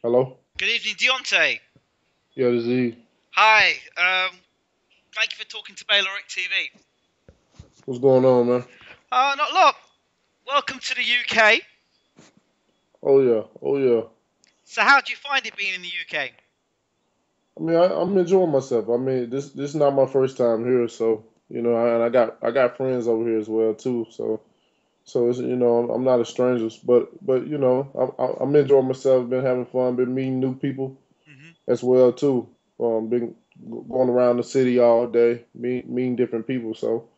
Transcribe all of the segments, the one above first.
Hello? Good evening, Deontay. Yeah, this is E. Hi. Thank you for talking to Bayloric TV. What's going on, man? Not a lot. Welcome to the UK. Oh, yeah. Oh, yeah. So how do you find it being in the UK? I mean, I'm enjoying myself. I mean, this is not my first time here, so, you know, and I got friends over here as well, too, so it's, you know, I'm not a stranger, but you know, I'm enjoying myself, been having fun, been meeting new people Hmm. as well, too. Been going around the city all day, meeting different people, so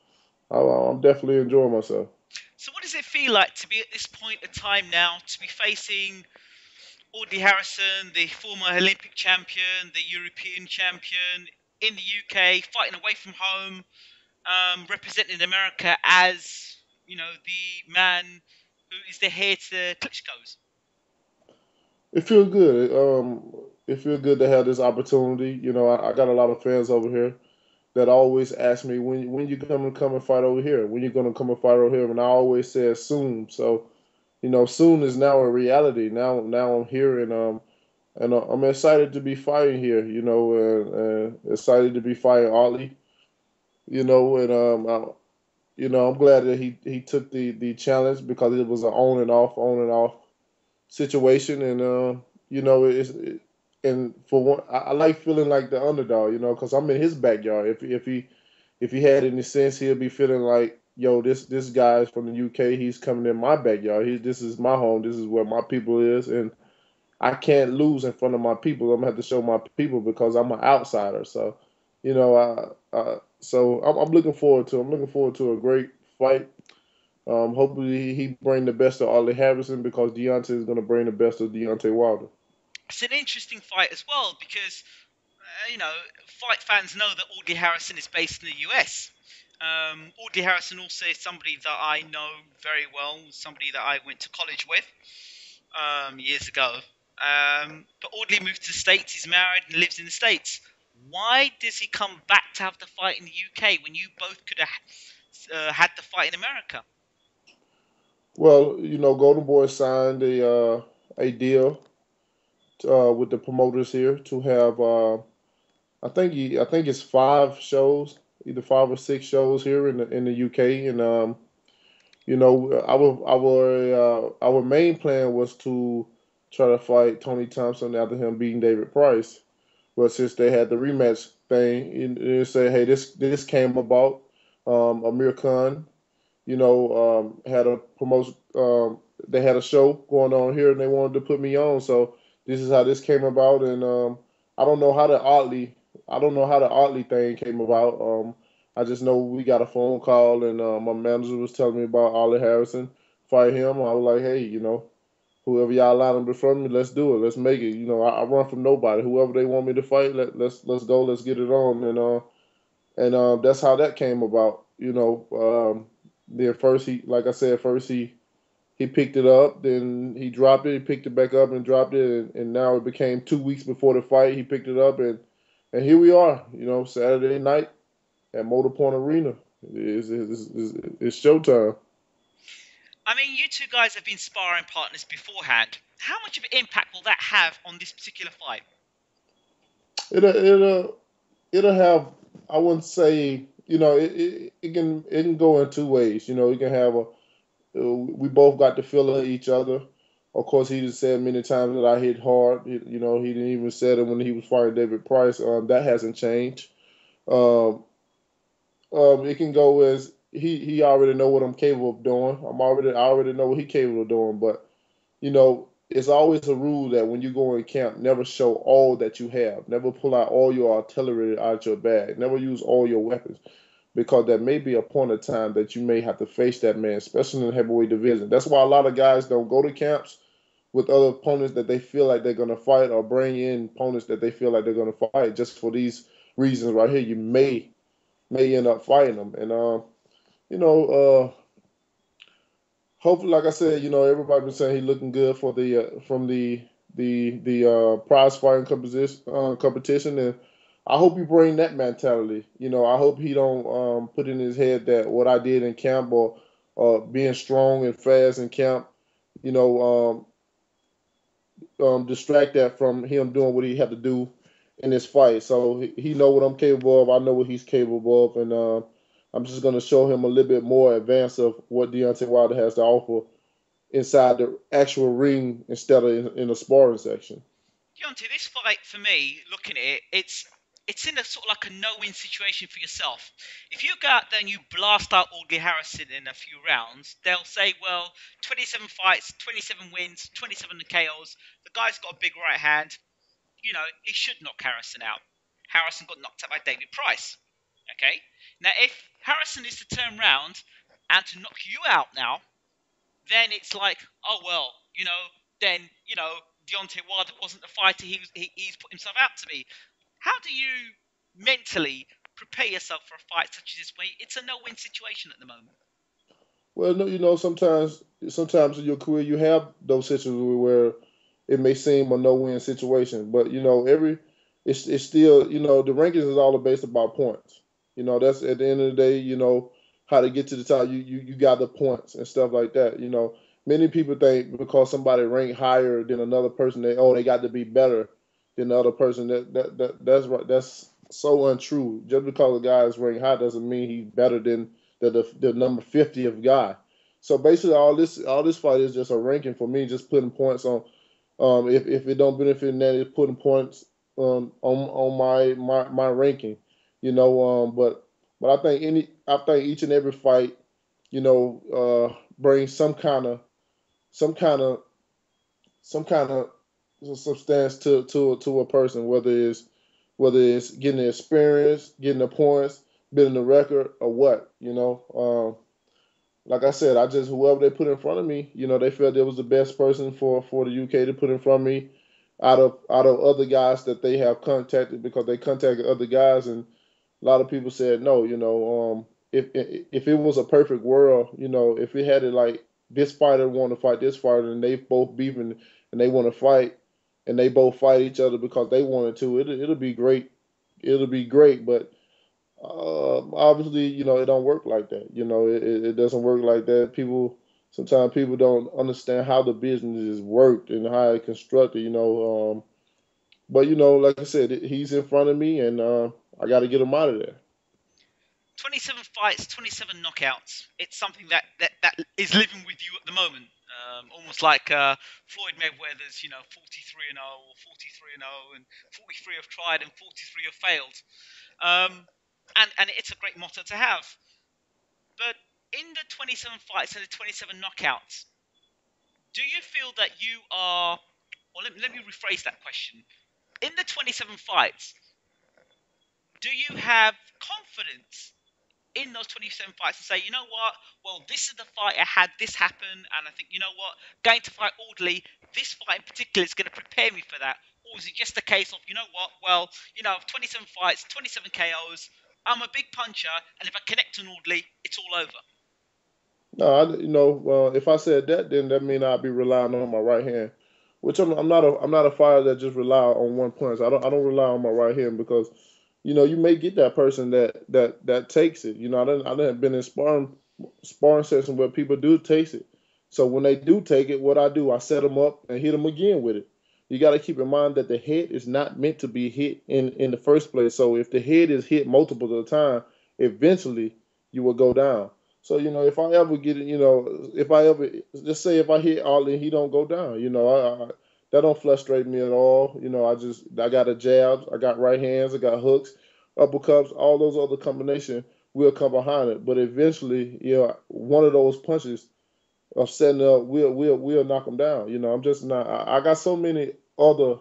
I'm definitely enjoying myself. So what does it feel like to be at this point of time now, to be facing Audley Harrison, the former Olympic champion, the European champion, in the UK, fighting away from home, representing America as, the man who is the heir to Klitschko's? It feels good. It feels good to have this opportunity. You know, I got a lot of fans over here that always ask me when you gonna come and fight over here. When you gonna come and fight over here? And I always say soon. So you know, soon is now a reality. Now I'm here and I'm excited to be fighting here. You know, and excited to be fighting Ollie. You know, and you know, I'm glad that he took the challenge because it was an on and off situation, and you know, and for one, I like feeling like the underdog, you know, because I'm in his backyard. If he had any sense, he'll be feeling like, yo, this guy is from the UK. He's coming in my backyard. This is my home. This is where my people is, and I can't lose in front of my people. I'm gonna have to show my people because I'm an outsider. So, you know, so I'm looking forward to. I'm looking forward to a great fight. Hopefully he bring the best of Ollie Harrison because Deontay is going to bring the best of Deontay Wilder. It's an interesting fight as well because, fight fans know that Audley Harrison is based in the US. Audley Harrison also is somebody that I know very well, somebody that I went to college with years ago. But Audley moved to the States, he's married and lives in the States. Why does he come back to have the fight in the UK when you both could have had the fight in America? Well, you know, Golden Boy signed a deal with the promoters here to have I think it's 5 shows, either 5 or 6 shows here in the UK, and you know, our main plan was to try to fight Tony Thompson after him beating David Price. But since they had the rematch thing, you say, hey, this came about. Amir Khan, you know, had a promotion. They had a show going on here, and they wanted to put me on. So this is how this came about. And I don't know how I don't know how the Otley thing came about. I just know we got a phone call, and my manager was telling me about Ollie Harrison. Fight him. I was like, hey, you know, whoever y'all line up in front of me, let's do it. Let's make it. You know, I run from nobody. Whoever they want me to fight, let's go. Let's get it on. And that's how that came about. You know, then first like I said, first he picked it up, then he dropped it. He picked it back up and dropped it, and now it became 2 weeks before the fight. He picked it up, and here we are. You know, Saturday night at Motor Point Arena. It's showtime. I mean, you two guys have been sparring partners beforehand. How much of an impact will that have on this particular fight? It'll it'll have. I wouldn't say. You know, it can go in 2 ways. You know, it can have a. We both got the feel of each other. Of course, he just said many times that I hit hard. You know, he didn't even said it when he was fighting David Price. That hasn't changed. Um, it can go as he already know what I'm capable of doing. I already know what he capable of doing. But you know, it's always a rule that when you go in camp, never show all that you have. Never pull out all your artillery out your bag. Never use all your weapons because there may be a point of time that you may have to face that man, especially in the heavyweight division. That's why a lot of guys don't go to camps with other opponents that they feel like they're going to fight, or bring in opponents that they feel like they're going to fight just for these reasons right here. You may end up fighting them, and you know, hopefully, like I said, everybody been saying he's looking good for the from the prize fighting competition, and I hope he bring that mentality. I hope he don't put in his head that what I did in camp, or being strong and fast in camp, you know, distract that from him doing what he had to do in this fight. So he know what I'm capable of. I know what he's capable of, and I'm just gonna show him a little bit more advance of what Deontay Wilder has to offer inside the actual ring instead of in the sparring section. Deontay, this fight for me, looking at it, it's in a sort of like a no-win situation for yourself. If you go out there and you blast out Audley Harrison in a few rounds, they'll say, well, 27 fights, 27 wins, 27 KOs. The guy's got a big right hand. He should knock Harrison out. Harrison got knocked out by David Price. Okay? Now, if Harrison is to turn round and to knock you out now, then it's like, oh, well, then, Deontay Wilder wasn't the fighter he's put himself out to be. How do you mentally prepare yourself for a fight such as this, where it's a no-win situation at the moment? Well, no, sometimes in your career you have those situations where it may seem a no-win situation, but it's still, the rankings is all based about points. That's at the end of the day, how to get to the top. You got the points and stuff like that. Many people think because somebody ranked higher than another person, they got to be better than the other person. That's right. That's so untrue. Just because a guy is ranked high doesn't mean he's better than the number 50th guy. So basically, all this fight is just a ranking for me, just putting points on. If it don't benefit in that, it's putting points on my ranking. But I think each and every fight, brings some kind of some kind of substance to a person, whether it's getting the experience, getting the points, building the record, or what. Like I said, whoever they put in front of me, they felt it was the best person for the UK to put in front of me out of other guys that they have contacted, because they contacted other guys, and a lot of people said no. If it was a perfect world, if it had it like this fighter want to fight this fighter, and they both beefing and they want to fight, and they both fight each other because they wanted to, it'll be great. It'll be great, but obviously, it don't work like that. It doesn't work like that. Sometimes people don't understand how the business is worked and how it's constructed. But like I said, he's in front of me, and I got to get him out of there. 27 fights, 27 knockouts. It's something that is living with you at the moment. Almost like Floyd Mayweather's, 43-0 or 43-0, and 43 have tried and 43 have failed. And it's a great motto to have. But in the 27 fights and the 27 knockouts, do you feel that you are... Well, let me rephrase that question. In the 27 fights, do you have confidence in those 27 fights and say, you know what, well, this is the fight I had this happen, and I think, you know what, going to fight Audley, this fight in particular is going to prepare me for that? Or is it just a case of, you know what, well, 27 fights, 27 KOs, I'm a big puncher, and if I connect on Audley, it's all over? No, if I said that, then that means I'd be relying on my right hand, which I'm not a fighter that just rely on one punch. I don't rely on my right hand because, you may get that person that takes it. I done been in sparring sessions where people do taste it. So when they do take it, what I do, I set them up and hit them again with it. You got to keep in mind that the head is not meant to be hit in the first place. So if the head is hit multiple of the time, eventually you will go down. So if I ever get it, if I ever just say if I hit Ollie and he don't go down, that don't frustrate me at all. I got a jab, I got right hands, I got hooks, uppercuts, all those other combinations will come behind it. But eventually, one of those punches of setting up, we'll knock them down. You know, I'm just not. I got so many other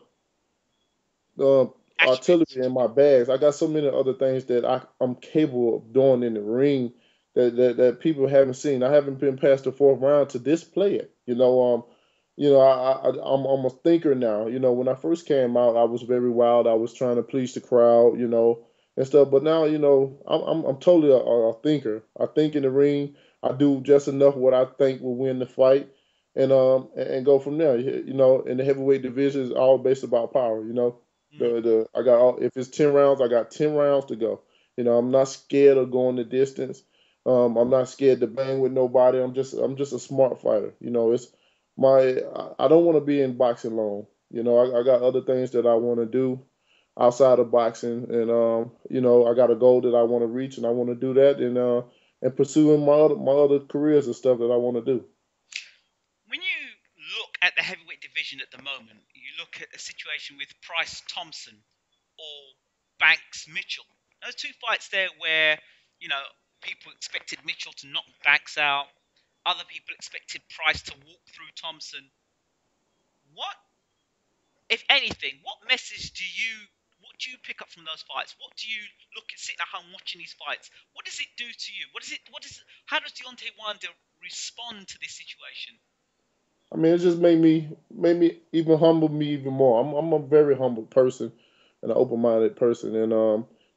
uh, artillery Attributes. in my bags. I got so many other things that I'm capable of doing in the ring that people haven't seen. I haven't been past the fourth round to display it. I'm a thinker now. You know, when I first came out, I was very wild. I was trying to please the crowd, and stuff. But now, I'm totally a thinker. I think in the ring. I do just enough what I think will win the fight, and go from there. You know, in the heavyweight division, it's all based about power. You know, Mm. I got all, if it's 10 rounds, I got 10 rounds to go. You know, I'm not scared of going the distance. I'm not scared to bang with nobody. I'm just a smart fighter. You know, it's I don't want to be in boxing long. You know, I got other things that I want to do outside of boxing, and I got a goal that I want to reach, and I want to do that, and pursuing my other careers and stuff that I want to do. When you look at the heavyweight division at the moment, you look at a situation with Price Thompson or Banks Mitchell. Those two fights there where, you know, people expected Mitchell to knock Banks out, other people expected Price to walk through Thompson. What, if anything, what do you pick up from those fights? What do you look at sitting at home watching these fights? What does it do to you? How does Deontay Wilder respond to this situation? I mean, it just made me even humble me even more. I'm a very humble person and an open-minded person, and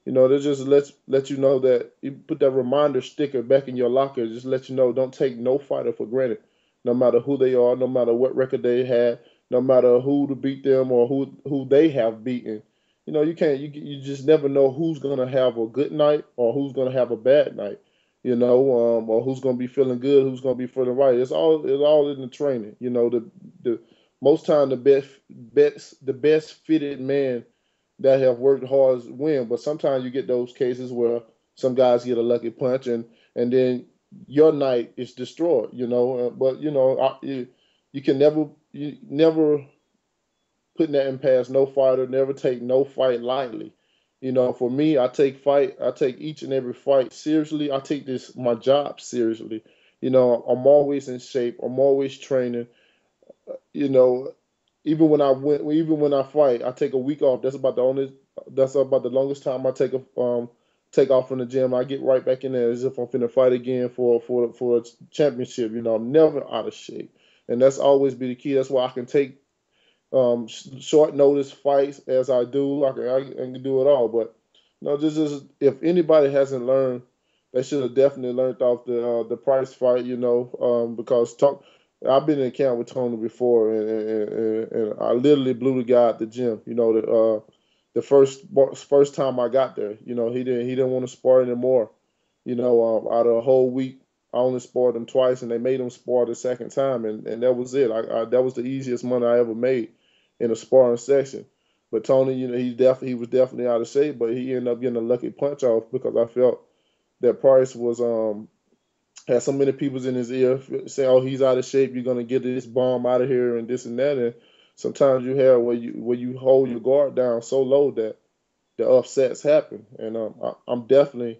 that just let you know that you put that reminder sticker back in your locker. Just let you know, don't take no fighter for granted, no matter who they are, no matter what record they had, no matter who to beat them or who they have beaten. You know, you can't you just never know who's gonna have a good night or who's gonna have a bad night, or who's gonna be feeling good, who's gonna be feeling right. It's all in the training. You know, the most time the best fitted man that have worked hard win, but sometimes you get those cases where some guys get a lucky punch and then your night is destroyed. But you can never putting that in past no fighter. Never take no fight lightly. For me, I take each and every fight seriously. I take this my job seriously. I'm always in shape. I'm always training. You know, even when I fight, I take a week off. That's about the longest time I take off from the gym. I get right back in there as if I'm finna fight again for a championship. I'm never out of shape, and that's always be the key. That's why I can take short notice fights as I do. I can do it all. But no, this is if anybody hasn't learned, they should have definitely learned off the Price fight. Because I've been in camp with Tony before, and I literally blew the guy at the gym. The first time I got there, he didn't want to spar anymore. Out of a whole week, I only sparred him twice, and they made him spar the second time, and that was it. That was the easiest money I ever made in a sparring session. But Tony, he was definitely out of shape, but he ended up getting a lucky punch off because I felt that Price was had so many people's in his ear saying, "Oh, he's out of shape. You're gonna get this bomb out of here and this and that." And sometimes you have where you hold your guard down so low that the upsets happen. And I'm definitely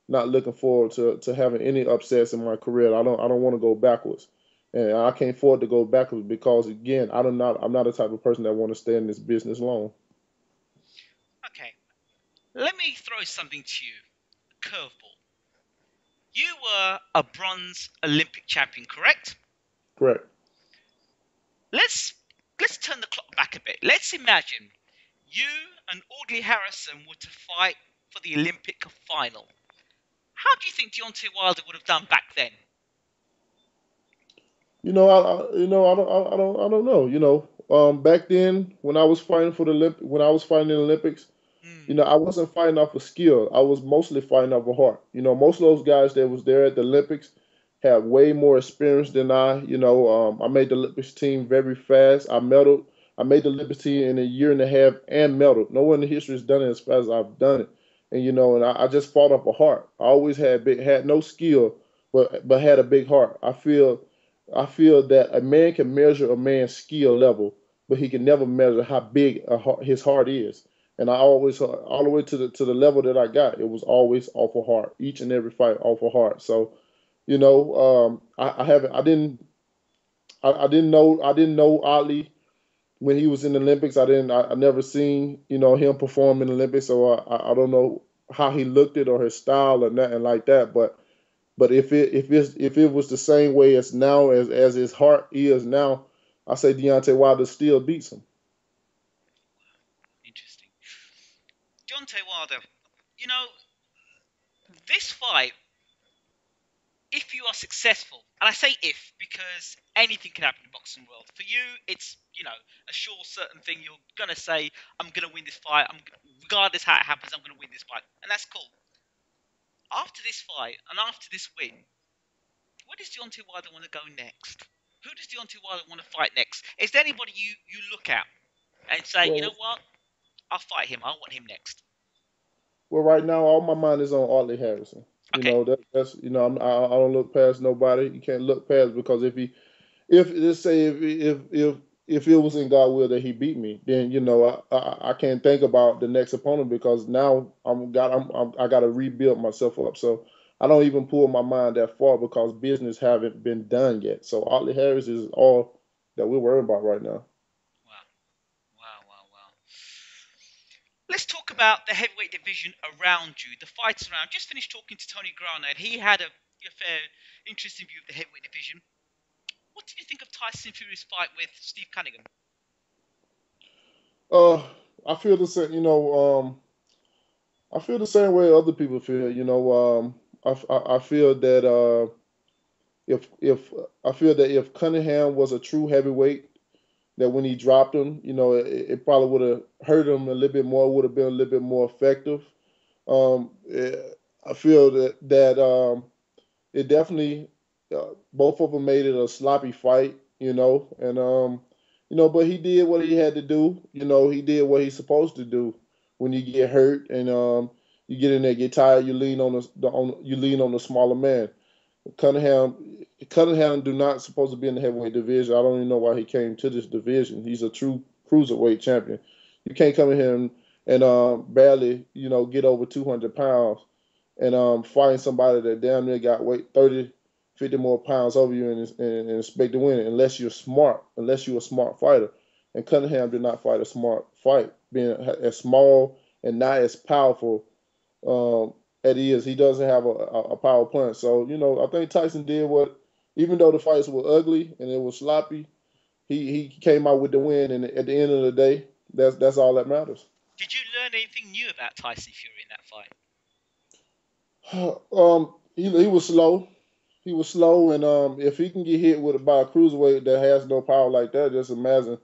not looking forward to having any upsets in my career. I don't want to go backwards, and I can't afford to go backwards because again, I'm not the type of person that want to stay in this business long. Okay, let me throw something to you. A curveball. You were a bronze Olympic champion, correct? Correct. Let's let's turn the clock back a bit. Let's imagine you and Audley Harrison were to fight for the Olympic final. How do you think Deontay Wilder would have done back then? I don't know. Back then when I was fighting for the when I was fighting in the Olympics, Hmm. I wasn't fighting off of skill. I was mostly fighting off of heart. Most of those guys that was there at the Olympics have way more experience than I. I made the Olympics team very fast. I medaled. I made the Olympics team in a year and a half and medaled. No one in history has done it as fast as I've done it. And I just fought off a heart. I always had no skill, but had a big heart. I feel that a man can measure a man's skill level, but he can never measure how big his heart is. And I always, all the way to the level that I got, it was always off of heart. Each and every fight off of heart. So, I haven't, I didn't. I didn't know Otley when he was in the Olympics. I never seen him perform in the Olympics, so I don't know how he looked it or his style or nothing like that. But if it was the same way as now as his heart is now, I say Deontay Wilder still beats him. Interesting. Deontay Wilder, you know, this fight, if you are successful, and I say if because anything can happen in the boxing world. For you, it's a sure certain thing. You're gonna say, "I'm gonna win this fight. Regardless how it happens, I'm gonna win this fight," and that's cool. After this fight and after this win, where does Deontay Wilder want to go next? Who does Deontay Wilder want to fight next? Is there anybody you look at and say, you Well, know what, I'll fight him. I want him next. well, right now all my mind is on Arlie Harrison. Okay, That's I don't look past nobody. You can't look past because if let's say if it was in God will that he beat me, then I can't think about the next opponent because now I got to rebuild myself up. So I don't even pull my mind that far because business haven't been done yet. So Otley Harris is all that we're worried about right now. wow, wow, wow, wow. Let's talk about the heavyweight division around you, the fights around. Just finished talking to Tony Grana, and he had a fair, interesting view of the heavyweight division. What did you think of Tyson Fury's fight with Steve Cunningham? Uh, I feel the same. I feel the same way other people feel. I feel that if I feel that if Cunningham was a true heavyweight, that when he dropped him, it probably would have hurt him a little bit more, would have been a little bit more effective. Eh, I feel that it definitely both of them made it a sloppy fight, and but he did what he had to do. He did what he's supposed to do. When you get hurt and you get in there, get tired, you lean on you lean on the smaller man. Cunningham do not supposed to be in the heavyweight division. I don't even know why he came to this division. He's a true cruiserweight champion. You can't come in here and barely, get over 200 pounds and fighting somebody that damn near got weight 30, 50 more pounds over you and expect to win it unless you're smart, unless you're a smart fighter. And Cunningham did not fight a smart fight, being as small and not as powerful at he is. He doesn't have a power punch. So, I think Tyson did what, even though the fights were ugly and it was sloppy, he came out with the win. And at the end of the day, that's all that matters. Did you learn anything new about Tyson Fury in that fight? He was slow. He was slow, and if he can get hit with by a cruiserweight that has no power like that, just imagine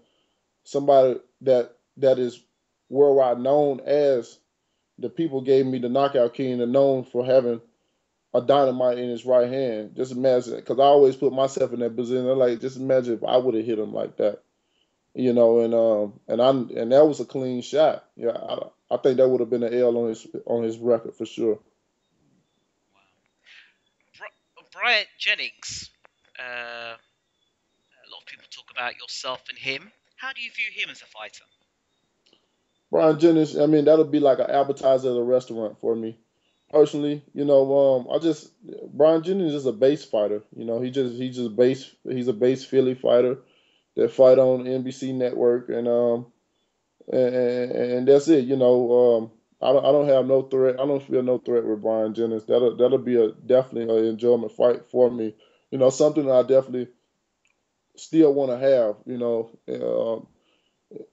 somebody that is worldwide known as the people gave me the knockout king and known for having a dynamite in his right hand. Just imagine, because I always put myself in that position. I'm like, just imagine if I would have hit him like that, and that was a clean shot. Yeah, I think that would have been an L on his record for sure. Wow. Bryant Jennings. A lot of people talk about yourself and him. How do you view him as a fighter? Brian Jennings, I mean, that'll be like an appetizer at a restaurant for me. Personally, I just Brian Jennings is a base fighter. He's a base Philly fighter that fight on NBC network and that's it. I don't have no threat. I don't feel no threat with Brian Jennings. That'll be a definitely an enjoyment fight for me. Something that I definitely still want to have.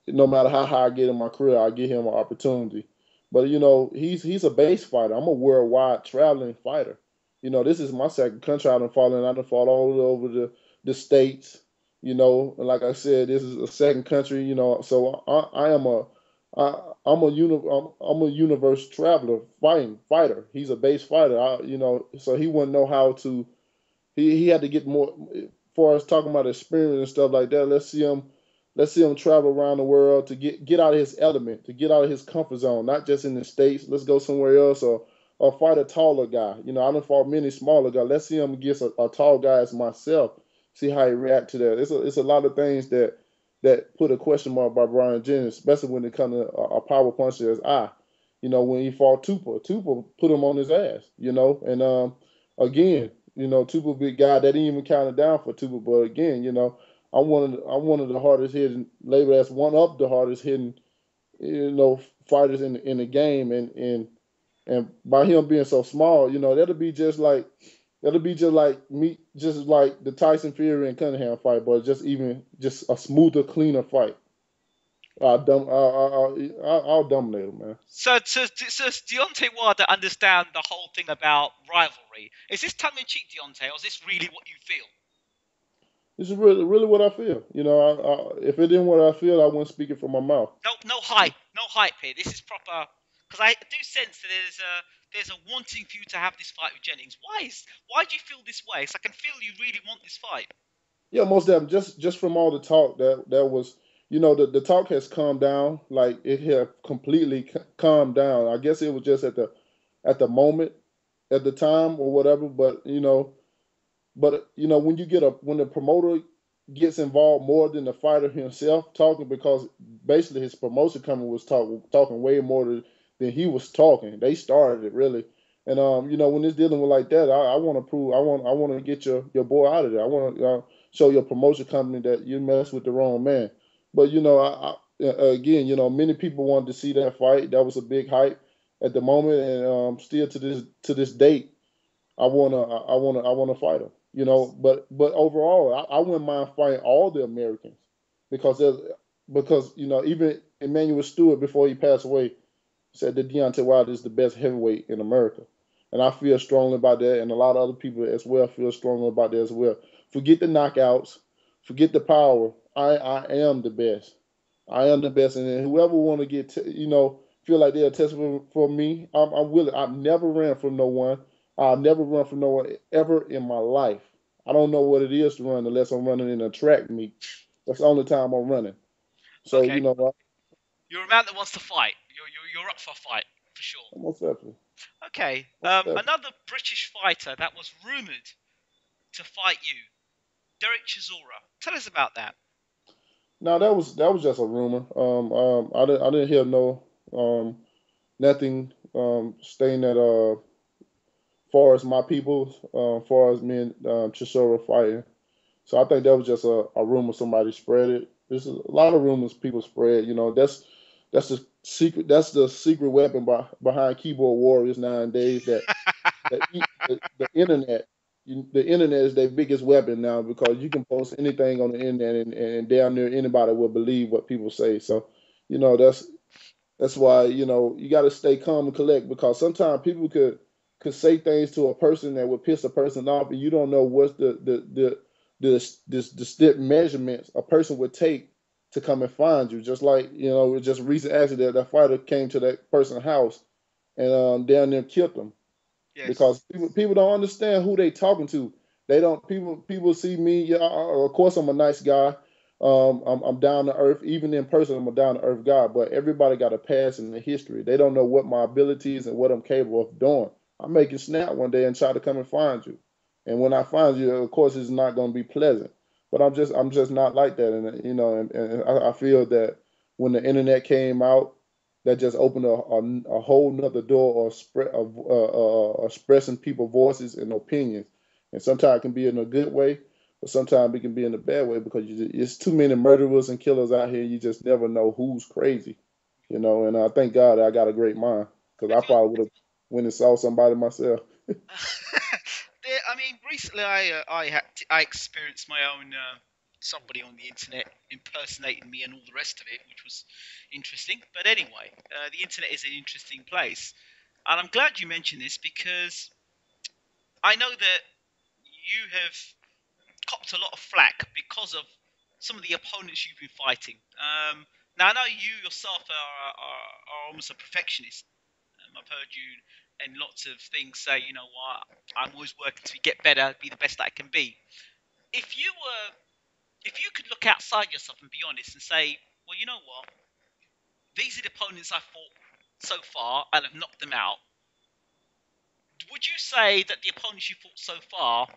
No matter how high I get in my career, I give him an opportunity. But he's a base fighter. I'm a worldwide traveling fighter. This is my second country. I done fought all over the states. And like I said, this is a second country. So I am I'm a universe traveler fighter. He's a base fighter. So he wouldn't know how to. He had to get more. As far as talking about experience and stuff like that, let's see him travel around the world to get out of his element, to get out of his comfort zone, not just in the states. Let's go somewhere else or fight a taller guy. I don't fought many smaller guys. Let's see him against a tall guy as myself. See how he react to that. It's a lot of things that put a question mark by Brian Jennings, especially when it comes to a power puncher as I. When he fought Tupa put him on his ass. And again, Tupa big guy that didn't even count it down for Tupa, but again, I'm one of the hardest hitting, labeled as one of the hardest hitting, fighters in the game, and by him being so small, that'll be just like me, just like the Tyson Fury and Cunningham fight, but just a smoother, cleaner fight. I'll dominate him, man. So does Deontay Wilder understand the whole thing about rivalry? Is this tongue in cheek, Deontay, or is this really what you feel? This is really, really what I feel. If it isn't what I feel, I wouldn't speak it from my mouth. No, no hype here. This is proper. Because I do sense that there's a wanting for you to have this fight with Jennings. Why do you feel this way? So I can feel you really want this fight. Yeah, most of them. Just from all the talk that was, the talk has calmed down. Like it had completely calmed down. I guess it was just at the moment, at the time or whatever. But when the promoter gets involved more than the fighter himself talking, because basically his promotion company was talking way more than he was talking. They started it really, and when it's dealing with like that, I want to prove, I want to get your boy out of there. I want to show your promotion company that you messed with the wrong man. But again, many people wanted to see that fight. That was a big hype at the moment, and still to this date, I wanna fight him. But overall, I wouldn't mind fighting all the Americans because even Emmanuel Stewart before he passed away said that Deontay Wilder is the best heavyweight in America, and I feel strongly about that, and a lot of other people as well feel strongly about that as well. Forget the knockouts, forget the power. I am the best. I am the best, and then whoever want to feel like they're testing for me, I'm willing. I've never ran from no one. I'll never run from no one ever in my life. I don't know what it is to run unless I'm running in a track meet. That's the only time I'm running. So Okay, what? you're a man that wants to fight. You're up for a fight for sure. Most definitely. Okay, Most definitely. another British fighter that was rumored to fight you, Derek Chisora. Tell us about that. No, that was just a rumor. I didn't hear nothing stating that far as my people, far as me and Chisora fighting. So I think that was just a rumor somebody spread it. There's a lot of rumors people spread. That's the secret. That's the secret weapon behind keyboard warriors nowadays. The internet. The internet is their biggest weapon now because you can post anything on the internet and damn near anybody will believe what people say. So, you know that's that's why you got to stay calm and collect because sometimes people could say things to a person that would piss a person off, and you don't know what's the step measurements a person would take to come and find you. Just like with just recent accident, that fighter came to that person's house and down there killed them Yes. because people don't understand who they talking to. They don't people see me. Yeah, of course I'm a nice guy. I'm down to earth. Even in person, I'm a down to earth guy. But everybody got a past and a history. They don't know what my abilities and what I'm capable of doing. I make you snap one day and try to come and find you. And when I find you, of course, it's not going to be pleasant. But I'm just not like that. And and I feel that when the internet came out, that just opened a whole nother door of expressing people's voices and opinions. And sometimes it can be in a good way, but sometimes it can be in a bad way because it's too many murderers and killers out here. You just never know who's crazy, And I thank God I got a great mind because Have I you? probably would have went and saw somebody myself. I mean, recently I experienced my own somebody on the internet impersonating me and all the rest of it, which was interesting. But anyway, the internet is an interesting place, and I'm glad you mentioned this because I know that you have copped a lot of flack because of some of the opponents you've been fighting. Now I know you yourself are almost a perfectionist. I've heard you in lots of things say, you know what, I'm always working to get better, be the best that I can be. If you were, if you could look outside yourself and be honest and say, well, you know what, these are the opponents I've fought so far and have knocked them out. Would you say that the opponents you fought so far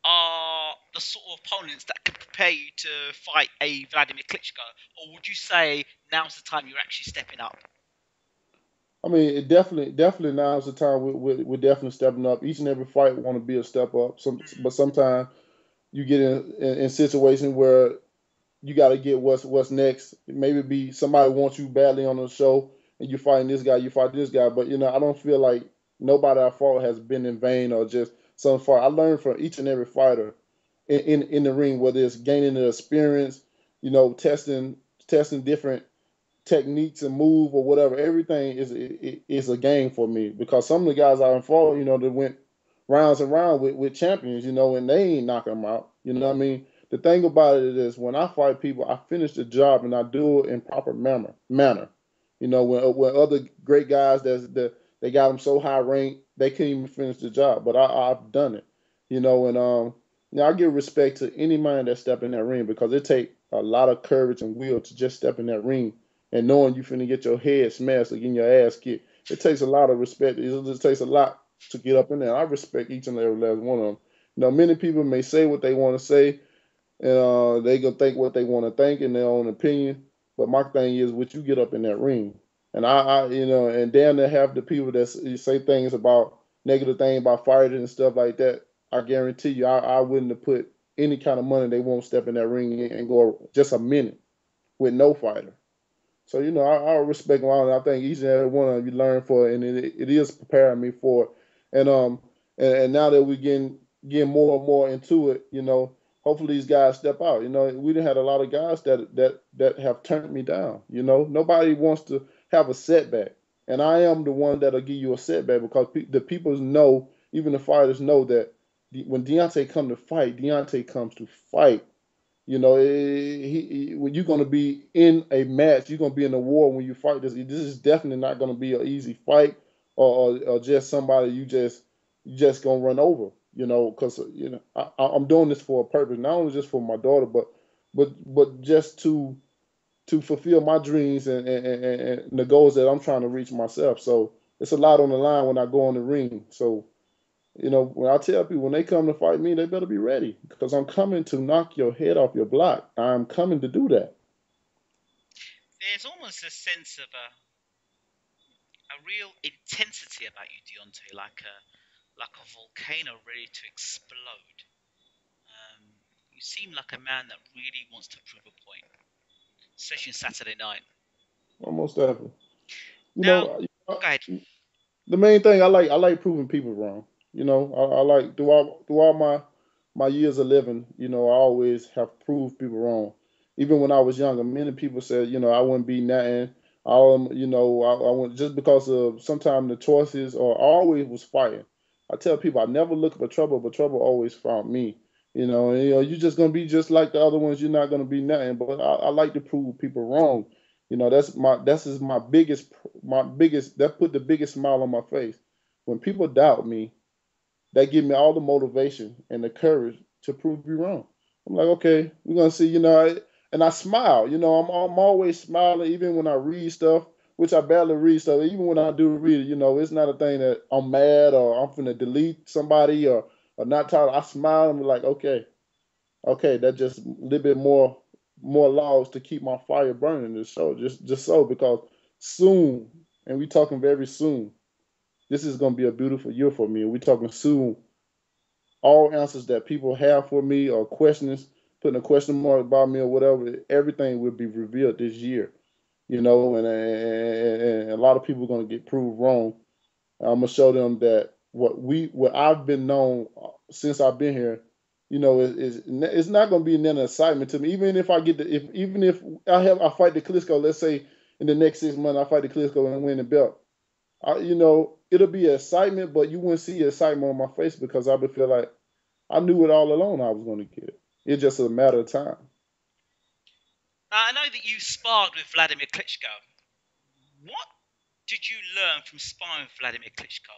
are the sort of opponents that could prepare you to fight a Wladimir Klitschko, or would you say now's the time you're actually stepping up? I mean, it definitely now's the time we're definitely stepping up. Each and every fight want to be a step up. But sometimes you get in situations where you got to get what's next. Maybe be somebody wants you badly on the show, and you fighting this guy, you fight this guy. But I don't feel like nobody I fought has been in vain or just some fight. I learned from each and every fighter in the ring, whether it's gaining the experience, testing different techniques and move or whatever. Everything is a game for me because some of the guys I fought, that went rounds and rounds with champions, and they ain't knocking them out. You know what I mean? The thing about it is when I fight people, I finish the job and I do it in proper manner. When other great guys that they got them so high ranked they can't even finish the job, but I've done it. And I give respect to any man that step in that ring because it take a lot of courage and will to just step in that ring and knowing you finna get your head smashed or getting your ass kicked. It takes a lot of respect. It just takes a lot to get up in there. I respect each and every last one of them. Many people may say what they want to say, and they gonna think what they want to think in their own opinion. But my thing is, would you get up in that ring? And and damn near half the people that say things about negative things about fighting and stuff like that, I guarantee you, I wouldn't have put any kind of money they won't step in that ring and go just a minute with no fighter. So I respect them all, and I think each and every one of you learn for it, and it is preparing me for it. And now that we're getting more and more into it, hopefully these guys step out. We done had a lot of guys that have turned me down. Nobody wants to have a setback, and I am the one that'll give you a setback because the people know, even the fighters know that when Deontay come to fight, Deontay comes to fight. When you're gonna be in a match, you're gonna be in a war when you fight this. This is definitely not gonna be an easy fight, or just somebody you just gonna run over. Because I'm doing this for a purpose, not only just for my daughter, but just to fulfill my dreams and the goals that I'm trying to reach myself. So it's a lot on the line when I go in the ring. So when I tell people when they come to fight me, they better be ready because I'm coming to knock your head off your block. I'm coming to do that. There's almost a sense of a real intensity about you, Deontay, like a volcano ready to explode. Um, you seem like a man that really wants to prove a point, especially on Saturday night. Almost definitely. You Now, know, go ahead. the main thing I like proving people wrong. I like throughout my years of living. I always have proved people wrong. Even when I was younger, many people said I wouldn't be nothing. I went just because of sometimes the choices or I always was fighting. I tell people I never look for trouble, but trouble always found me. You're just gonna be just like the other ones. You're not gonna be nothing. But I like to prove people wrong. That's my biggest that put the biggest smile on my face. When people doubt me, that give me all the motivation and the courage to prove you wrong. I'm like, okay, we're gonna see, and I smile. I'm always smiling, even when I read stuff, which I barely read stuff. Even when I do read it, it's not a thing that I'm mad or I'm finna delete somebody or not talk. I smile and be like, okay, that just a little bit more logs to keep my fire burning. This show just so because soon, and we talking very soon. This is gonna be a beautiful year for me, and we talking soon. All answers that people have for me or questions, putting a question mark about me or whatever, everything will be revealed this year. And a lot of people are gonna get proved wrong. I'm gonna show them that what I've been known since I've been here, it's not gonna be an excitement to me. Even if I get the if even if I fight the Klitschko, let's say in the next 6 months I fight the Klitschko and win the belt. It'll be excitement, but you wouldn't see excitement on my face because I would feel like I knew it all along I was gonna get it. It's just a matter of time. I know that you sparred with Wladimir Klitschko. What did you learn from sparring with Wladimir Klitschko?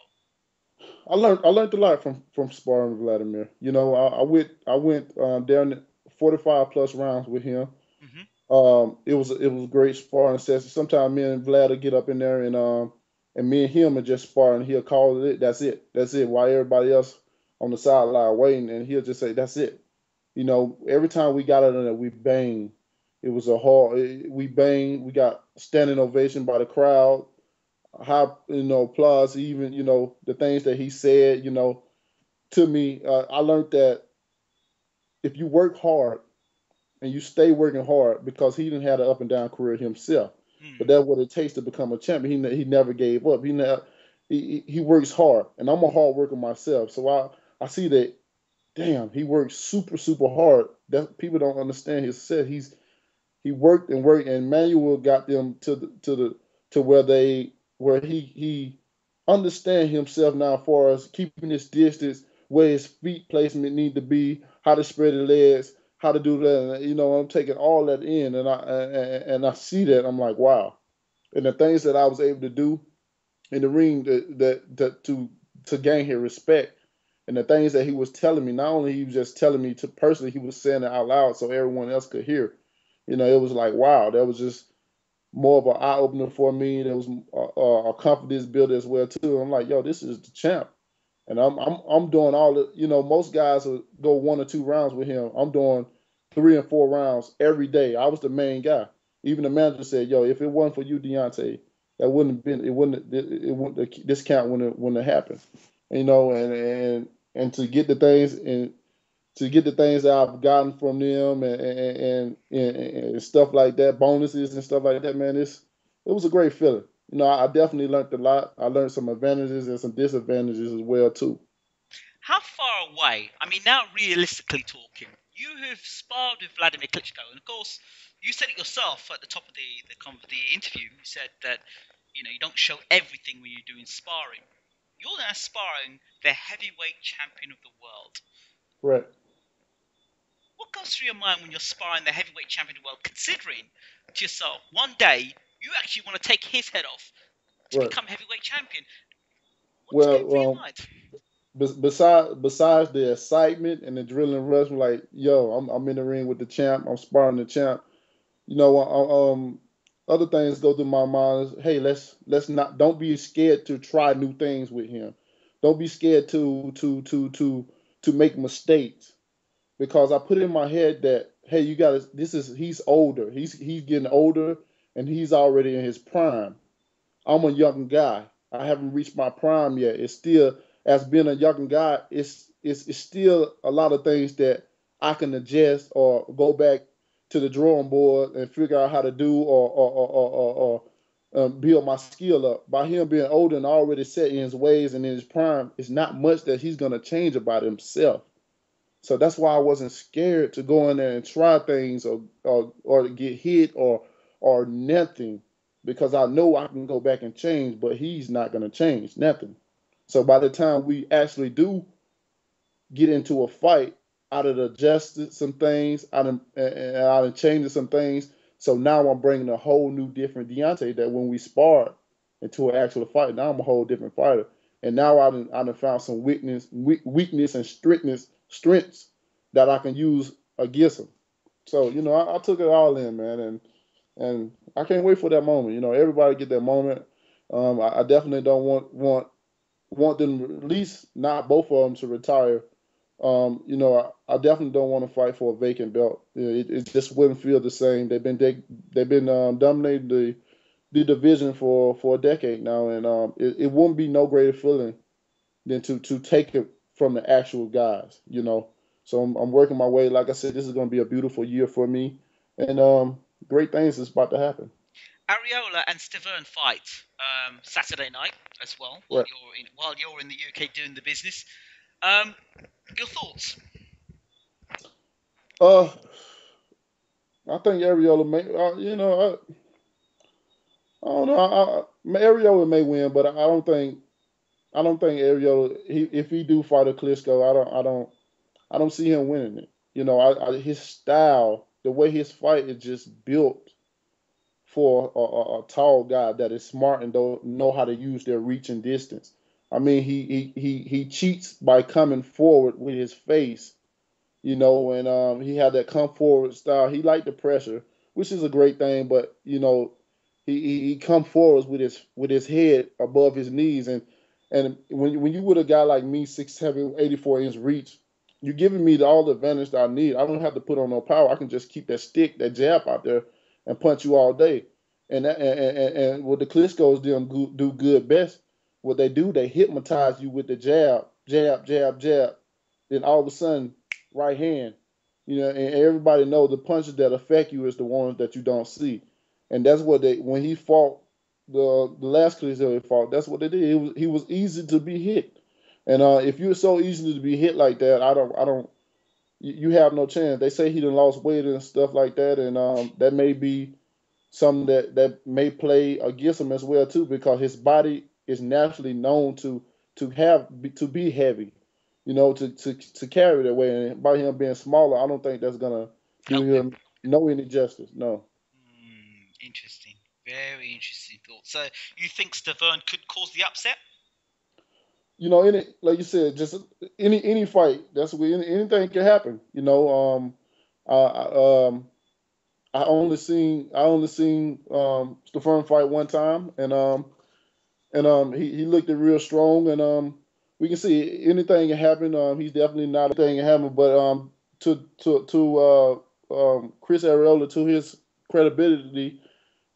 I learned a lot from sparring with Vladimir. I went down 45 plus rounds with him. Hmm. It was a great sparring session. Sometimes me and Vlad will get up in there and me and him and just spar and he'll call it. That's it. That's it. While everybody else on the sideline waiting and he'll just say that's it. Every time we got out of there, we banged. It was a hard. We banged. We got standing ovation by the crowd. High, applause. Even the things that he said. To me, I learned that if you work hard and you stay working hard, because he didn't have an up and down career himself. But Hmm. that's what it takes to become a champion. He never gave up. He works hard, and I'm a hard worker myself. So I see that. Damn, he works super hard. That people don't understand his set. He worked and worked, and Manuel got them to where he understand himself now, as far as keeping his distance, where his feet placement need to be, how to spread his legs, how to do that. And, I'm taking all that in, and I see that. I'm like, wow. And the things that I was able to do in the ring, to gain his respect, and the things that he was telling me. Not only he was just telling me to personally, he was saying it out loud so everyone else could hear. It was like, wow, that was just more of an eye opener for me. There was a confidence builder as well too. I'm like, yo, this is the champ, and I'm doing all the. Most guys will go 1 or 2 rounds with him. I'm doing 3 and 4 rounds every day. I was the main guy. Even the manager said, yo, if it wasn't for you, Deontay, that wouldn't have been. It wouldn't. This count wouldn't have happened. And to get the things that I've gotten from them, and stuff like that, bonuses and stuff like that, man, it was a great feeling. I definitely learned a lot. I learned some advantages and some disadvantages as well too. How far away? I mean, now realistically talking, you have sparred with Wladimir Klitschko, and of course, you said it yourself at the top of the interview. You said that you don't show everything when you're doing sparring. You're now sparring the heavyweight champion of the world. Right, What goes through your mind when you're sparring the heavyweight champion of the world, considering to yourself one day you actually want to take his head off to right. become heavyweight champion? What's going Well, through your mind? besides the excitement and the adrenaline rush, I'm like, yo, I'm in the ring with the champ. I'm sparring the champ. Other things go through my mind is, hey, let's not don't be scared to try new things with him. Don't be scared to make mistakes, because I put in my head that, hey, you got to. He's older. He's getting older, and he's already in his prime. I'm a young guy. I haven't reached my prime yet. It's still, as being a young guy, it's still a lot of things that I can adjust or go back to the drawing board and figure out how to do, or build my skill up. By him being older and already set in his ways and in his prime, it's not much that he's gonna change about himself. So that's why I wasn't scared to go in there and try things, or to get hit, or nothing, because I know I can go back and change, but he's not going to change nothing. So by the time we actually do get into a fight, I done adjusted some things, I done changed some things. So now I'm bringing a whole new different Deontay, that when we spar into an actual fight, now I'm a whole different fighter. And now I done found some weakness and strengths that I can use against him. So I took it all in, man, and I can't wait for that moment. Everybody get that moment. I definitely don't want them, at least not both of them, to retire. I definitely don't want to fight for a vacant belt. It just wouldn't feel the same. They've been dominating the division for a decade now, and it wouldn't be no greater feeling than to take it from the actual guys. So I'm working my way. Like I said, this is going to be a beautiful year for me, and great things is about to happen. Ariola and Stavern fight Saturday night as well, Right. while you're in the UK doing the business. Um, your thoughts? Uh, I think Ariola may. I don't know. Ariola may win, but I don't think Ariola. If he do fight a Klitschko, I don't see him winning it. His style, the way his fight is just built for a tall guy that is smart and don't know how to use their reach and distance. I mean, he cheats by coming forward with his face, and he had that come forward style. He liked the pressure, which is a great thing, but he come forwards with his head above his knees, and when you with a guy like me, 6'7", 84-inch reach, you're giving me all the advantage that I need. I don't have to put on no power. I can just keep that stick, that jab out there, and punch you all day. And what the Klitschko's do good best, what they do, they hypnotize you with the jab, jab, jab, jab. Then all of a sudden, right hand. You know, and everybody know the punches that affect you is the ones that you don't see, and that's what they when he fought the last Klitschko he fought. That's what they did. He was easy to be hit, and if you're so easy to be hit like that, I don't you have no chance. They say he done lost weight and stuff like that, and that may be something that may play against him as well too, because his body is naturally known to be heavy, to carry that way. And by him being smaller, I don't think that's gonna do Help him. him no any justice. No. Interesting. Very interesting thought. So you think Stavern could cause the upset? Any like you said, just any fight. That's where anything can happen. I, I only seen Stefan fight one time, and he looked it real strong, and we can see anything can happen. He's definitely not anything can happen, but to Chris Areola, to his credibility,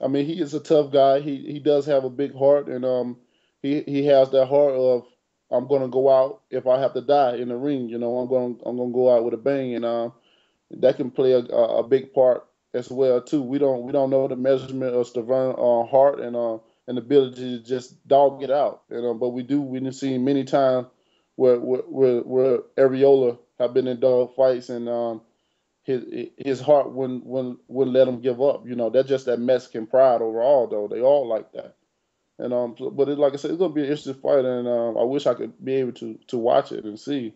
I mean, he is a tough guy. He does have a big heart, and he has that heart of I'm gonna go out if I have to die in the ring. I'm gonna go out with a bang, and that can play a big part as well too. We don't know the measurement of Stavern heart and ability to just dog it out. But we didn't see many times where Areola have been in dog fights, and his heart wouldn't let him give up. That's just that Mexican pride overall, though. They all like that. But like I said, it's gonna be an interesting fight, and I wish I could be able to watch it and see.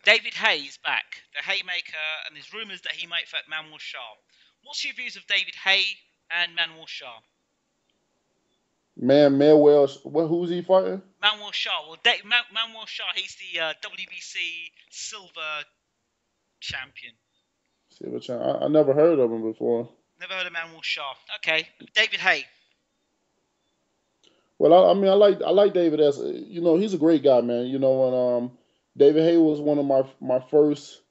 David Haye is back, the Haymaker, and there's rumours that he might fight Manuel Shah. What's your views of David Haye and Manuel Shah? Man, Manuel, who's he fighting? Manuel Shah. Well, Manuel Shah, he's the WBC silver champion. I never heard of him before. Never heard of Manuel Shah. Okay, David Haye. Well, I mean, I like David as he's a great guy, man. And David Hay was one of my first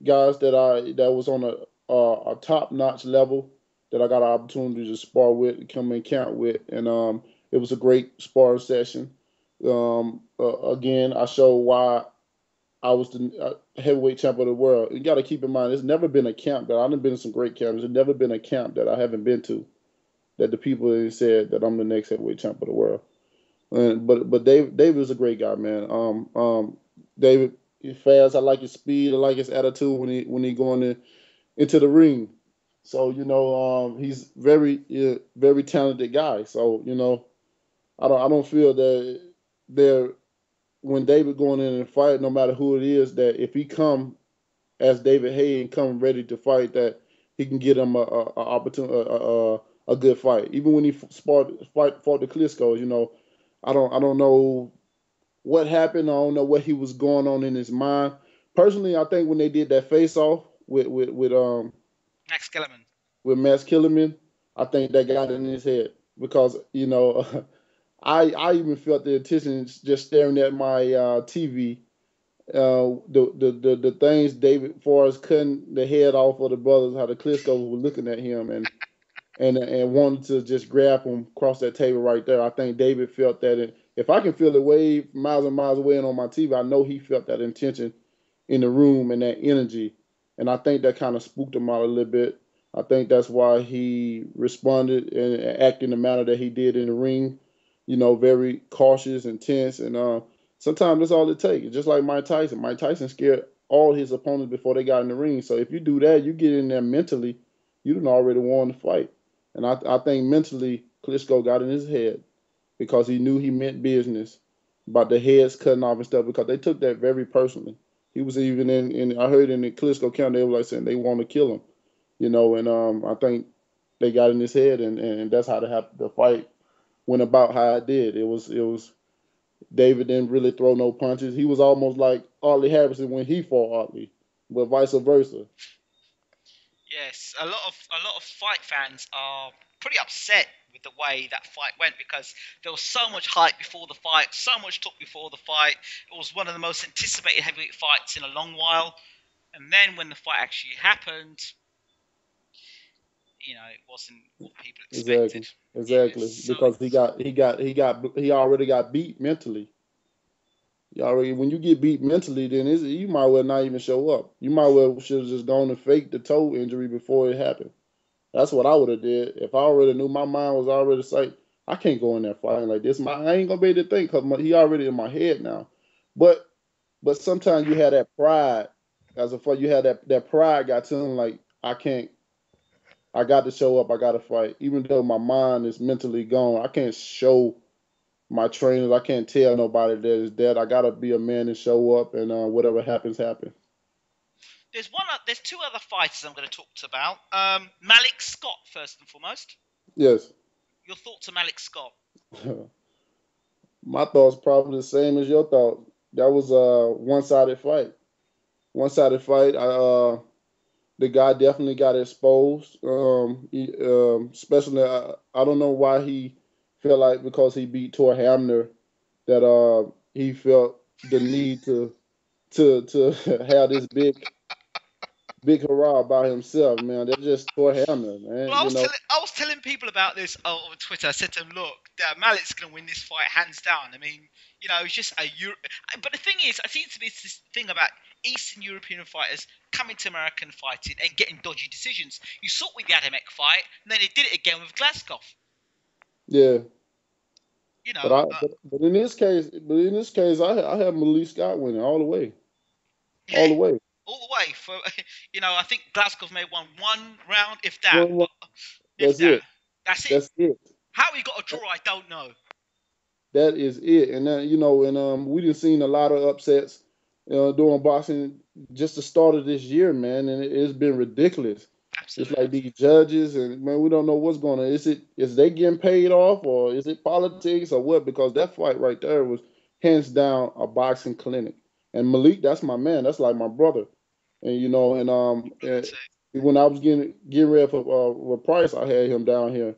guys that was on a top notch level that I got an opportunity to spar with, come in camp with, and it was a great sparring session. Again, I showed why I was the heavyweight champion of the world. You got to keep in mind, there's never been a camp that I've been in some great camps. There's never been a camp that I haven't been to that the people have said that I'm the next heavyweight champ of the world. But David is a great guy, man. David, he's fast. I like his speed. I like his attitude when he going into the ring. So he's very talented guy. So I don't feel that there when David going in and fight, no matter who it is, that if he come as David Haye and come ready to fight, that he can get him a opportunity, a good fight. Even when he fought the Klitschko, I don't know what happened. I don't know what he was going on in his mind. Personally, I think when they did that face off Max Kellerman. with Max Killerman, I think that got in his head because I even felt the attention just staring at my TV. The things David Forrest cutting the head off of the brothers, how the Klitschko were looking at him and wanted to just grab him across that table right there. I think David felt that. If I can feel it way miles and miles away and on my TV, I know he felt that intention in the room and that energy. And I think that kind of spooked him out a little bit. I think that's why he responded and acted in the manner that he did in the ring. Very cautious and tense. And sometimes that's all it takes. Just like Mike Tyson. Mike Tyson scared all his opponents before they got in the ring. So if you do that, you get in there mentally, you done already won the fight. And I think mentally, Klitschko got in his head because he knew he meant business about the heads cutting off and stuff because they took that very personally. He was even I heard in the Klitschko camp, they were like saying they want to kill him, and I think they got in his head, and that's how the fight went about how it did. It was David didn't really throw no punches. He was almost like Arlie Harrison when he fought Arlie, but vice versa. Yes, a lot of fight fans are pretty upset with the way that fight went because there was so much hype before the fight, so much talk before the fight. It was one of the most anticipated heavyweight fights in a long while, and then when the fight actually happened, it wasn't what people expected. Exactly, Yeah, exactly. so Because he already got beat mentally. You already when you get beat mentally, then you might well not even show up. You might well should have just gone and faked the toe injury before it happened. That's what I would have did if I already knew my mind was already like, I can't go in there fighting like this. I ain't gonna be able to think because he already in my head now. But sometimes you have that pride as a fight. You have that pride got to him like I can't. I got to show up. I got to fight, even though my mind is mentally gone. I can't show my trainers. I can't tell nobody that is dead. I got to be a man and show up, and whatever happens, happens. There's two other fighters I'm going to talk about. Malik Scott, first and foremost. Yes. Your thoughts on Malik Scott? My thoughts probably the same as your thoughts. That was a one-sided fight. One-sided fight. The guy definitely got exposed. Especially, I don't know why he felt like because he beat Tor Hamner that he felt the need to have this big hurrah by himself, man. That's just Tor Hamner, Well, man. You know. I was telling people about this on Twitter. I said to them, look, Malik's going to win this fight hands down. I mean, it's just But the thing is, I think it's this thing about Eastern European fighters coming to American fighting and getting dodgy decisions. You saw it with the Adamek fight, and then they did it again with Glasgow. Yeah. You know. But in this case, I have Malik Scott winning all the way. Yeah, All the way. all the way. For I think Glasgow may have won one round, if that. Well, If that's that. it. That's it. That's it. How he got a draw, I don't know. That is it. And then, we done seen a lot of upsets during boxing just the start of this year, man, and it's been ridiculous. Absolutely. It's like these judges, and man, we don't know what's going on. Is they getting paid off, or is it politics, or what? Because that fight right there was hands down a boxing clinic. And Malik, that's my man. That's like my brother. And when I was getting ready for Price, I had him down here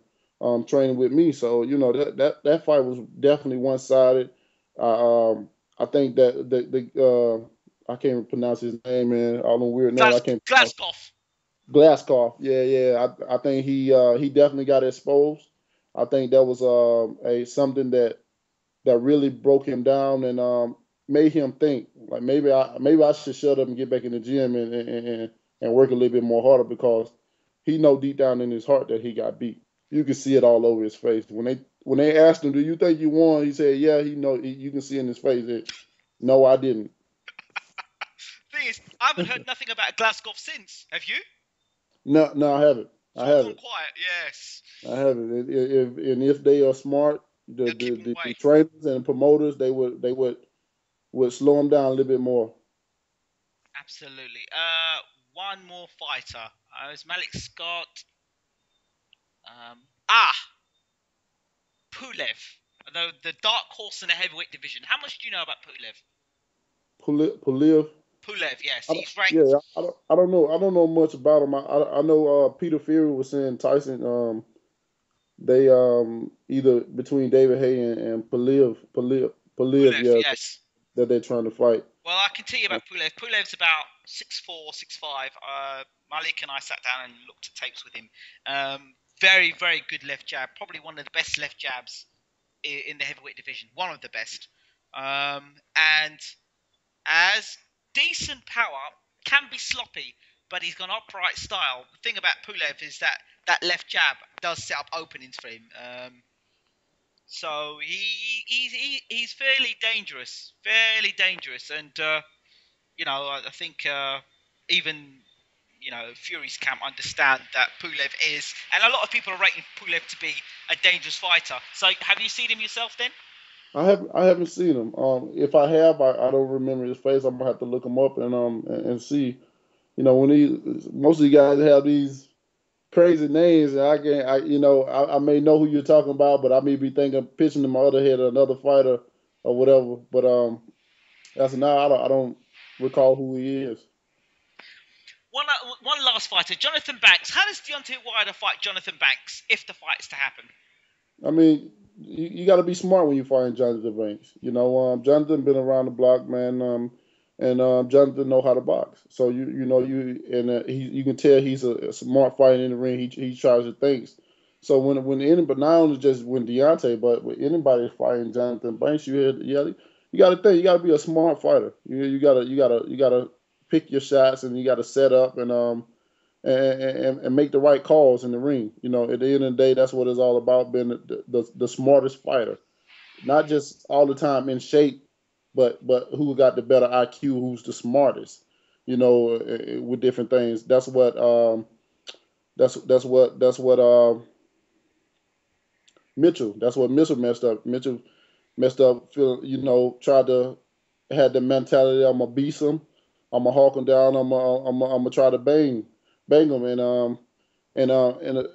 training with me. So that fight was definitely one sided. I think that I can't even pronounce his name, man. All them weird names I can't. Glasgow. Glasgow, yeah. I think he definitely got exposed. I think that was a something that really broke him down and made him think like maybe I should shut up and get back in the gym and work a little bit more harder because he know deep down in his heart that he got beat. You can see it all over his face when they asked him, "Do you think you won?" He said, "Yeah." You can see in his face that no, I didn't. Thing is, I haven't heard nothing about Glasgow since. Have you? No, I haven't. I haven't. Quiet, yes. I haven't. If they are smart, the trainers and promoters, they would slow them down a little bit more. Absolutely. One more fighter. It was Malik Scott. Pulev. The dark horse in the heavyweight division. How much do you know about Pulev? Pulev. Pulev, yes, he's ranked. Yeah, I don't know. I don't know much about him. I know Peter Fury was saying Tyson. They either between David Haye and Pulev, yeah, yes, that they're trying to fight. Well, I can tell you about Pulev. Pulev's about 6'4", 6'5". Malik and I sat down and looked at tapes with him. Very, very good left jab. Probably one of the best left jabs in the heavyweight division. One of the best. And as decent power, can be sloppy, but he's got an upright style. The thing about Pulev is that left jab does set up openings for him. So he's fairly dangerous, and I think even Fury's camp understand that Pulev is, and a lot of people are rating Pulev to be a dangerous fighter. So have you seen him yourself then? I haven't seen him. If I have, I don't remember his face. I'm gonna have to look him up and see. When most of you guys have these crazy names, and I may know who you're talking about, but I may be pitching in my other head another fighter or whatever. But as of now, I don't recall who he is. One last fighter, Jonathan Banks. How does Deontay Wilder fight Jonathan Banks if the fight is to happen? I mean, you got to be smart when you fight Jonathan Banks. Jonathan been around the block, man, and Jonathan know how to box. So you can tell he's a smart fighter in the ring. He tries to think. So but not only just when Deontay, but when anybody fighting Jonathan Banks, you hear you got to think. You got to be a smart fighter. You gotta pick your shots, and you got to set up and make the right calls in the ring. At the end of the day, that's what it's all about, being the smartest fighter. Not just all the time in shape, but who got the better IQ, who's the smartest. With different things. That's what Mitchell. That's what Mitchell messed up. Mitchell messed up. Tried to had the mentality. I'm gonna beat him. I'm gonna hawk him down. I'm gonna try to bang him. And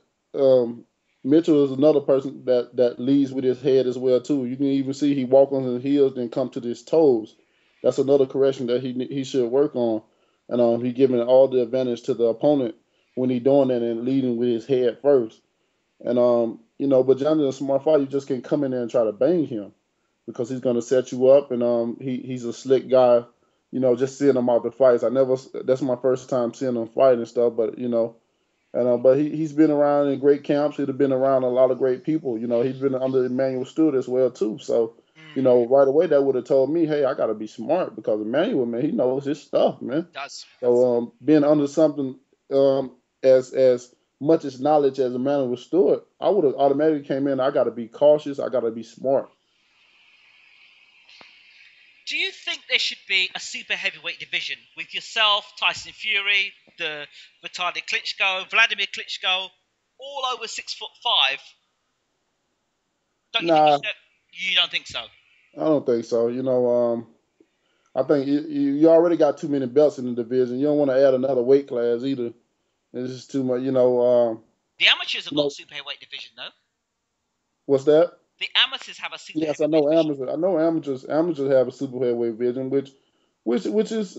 Mitchell is another person that leads with his head as well too. You can even see he walk on his heels, then come to his toes. That's another correction that he should work on. And he giving all the advantage to the opponent when he doing that and leading with his head first. And but Johnny a smart fighter, you just can't come in there and try to bang him because he's gonna set you up. And he's a slick guy. Just seeing him out the fights. I never. That's my first time seeing him fight and stuff. But he's been around in great camps. He'd have been around a lot of great people. He's been under Emmanuel Stewart as well too. So, Mm, right away that would have told me, hey, I got to be smart because Emmanuel, man, he knows his stuff, man. does. So being under something as much as knowledge as Emmanuel Stewart, I would have automatically came in. I got to be cautious. I got to be smart. Do you think there should be a super heavyweight division with yourself, Tyson Fury, the retarded Klitschko, Vladimir Klitschko, all over 6'5"? Don't you think Nah, you don't think so? I don't think so. I think you already got too many belts in the division. You don't want to add another weight class either. It's just too much. The amateurs have You got a know super heavyweight division, though. what's that? The amateurs have a super Yes, I heavyweight know division. amateurs. I know amateurs have a super heavyweight division, which is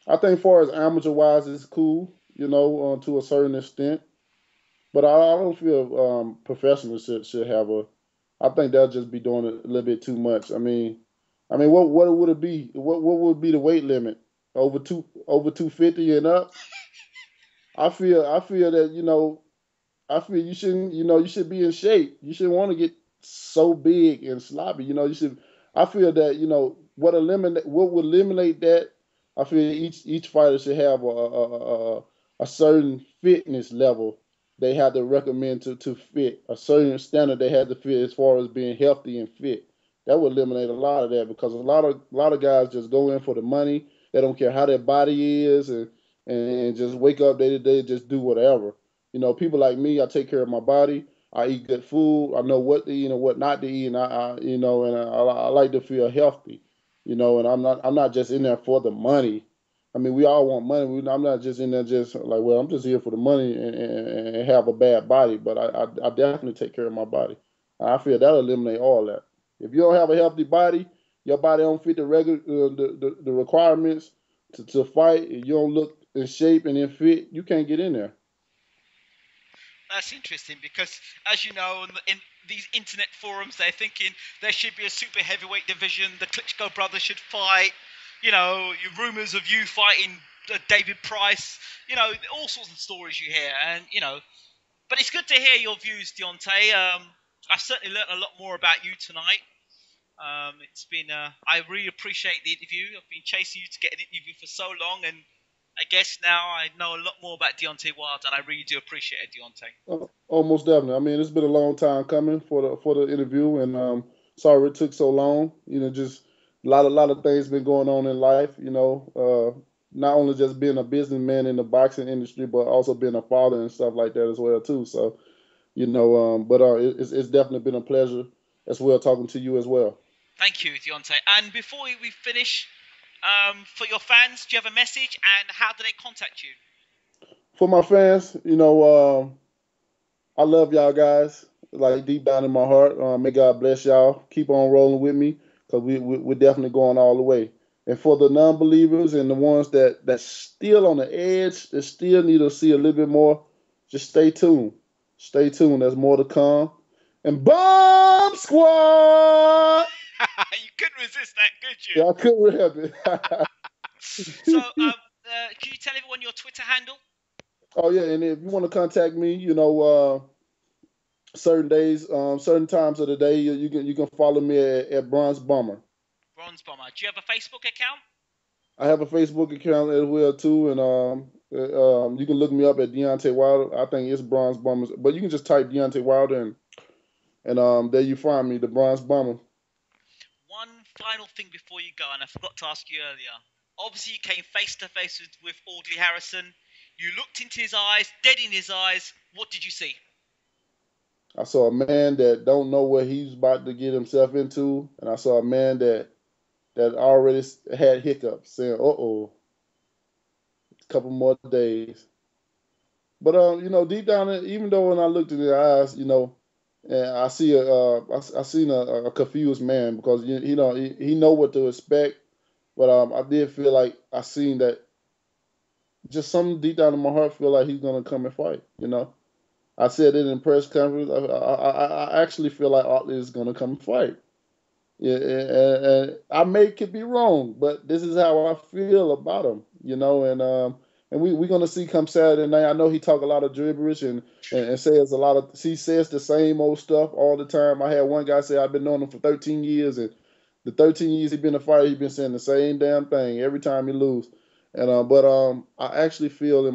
I think far as amateur wise, it's cool. To a certain extent. But I don't feel professionals should have a. I think they'll just be doing it a little bit too much. I mean, what would it be? What would be the weight limit? Over 250 and up? I feel that I feel you should be in shape. You shouldn't want to get so big and sloppy. You should. I feel that what would eliminate that. I feel each fighter should have a certain fitness level they have to recommend to fit a certain standard they have to fit as far as being healthy and fit. That would eliminate a lot of that because a lot of guys just go in for the money. They don't care how their body is and just wake up day to day just do whatever. People like me, I take care of my body. I eat good food. I know what to eat and what not to eat, and I like to feel healthy. And I'm not just in there for the money. I mean, we all want money. I'm not just in there just like, well, I'm just here for the money and have a bad body. But I definitely take care of my body. I feel that'll eliminate all that. If you don't have a healthy body, your body don't fit the regular the requirements to fight. You don't look in shape and in fit. You can't get in there. That's interesting because, as you know, in these internet forums, they're thinking there should be a super heavyweight division. The Klitschko brothers should fight. Rumors of you fighting David Price. All sorts of stories you hear, and But it's good to hear your views, Deontay. I've certainly learned a lot more about you tonight. It's been. I really appreciate the interview. I've been chasing you to get an interview for so long, and I guess now I know a lot more about Deontay Wilder, and I really do appreciate it, Deontay. Almost definitely. I mean, it's been a long time coming for the interview, and sorry it took so long. Just a lot of things been going on in life. Not only just being a businessman in the boxing industry, but also being a father and stuff like that as well too. So but it's definitely been a pleasure as well talking to you as well. Thank you, Deontay. And before we finish, for your fans, do you have a message, and how do they contact you? For my fans, I love y'all guys, like deep down in my heart. May God bless y'all. Keep on rolling with me, cause we're definitely going all the way. And for the non-believers and the ones that's still on the edge, that still need to see a little bit more, just stay tuned. Stay tuned. There's more to come. And Bomb Squad! You couldn't resist that, could you? Yeah, I couldn't help it. So, can you tell everyone your Twitter handle? Oh yeah, and if you want to contact me, certain days, certain times of the day, you can follow me at Bronze Bomber. Bronze Bomber. Do you have a Facebook account? I have a Facebook account as well too, and you can look me up at Deontay Wilder. I think it's Bronze Bomber, but you can just type Deontay Wilder and there you find me, the Bronze Bomber. One final thing before you go, and I forgot to ask you earlier. Obviously, you came face to face with Audley Harrison. You looked into his eyes, dead in his eyes. What did you see? I saw a man that don't know what he's about to get himself into, and I saw a man that already had hiccups, saying, "Uh oh, a couple more days." But deep down, even though when I looked in the eyes, and I see I seen a confused man because he know what to expect. But I did feel like I seen that just something deep down in my heart feel like he's gonna come and fight. I said it in press conference. I actually feel like Otley is gonna come and fight. Yeah, and I could be wrong, but this is how I feel about him, and we're gonna see come Saturday night. I know he talk a lot of gibberish and says a lot of he says the same old stuff all the time. I had one guy say I've been knowing him for 13 years, and the 13 years he been a fighter, he been saying the same damn thing every time he lose. And but I actually feel in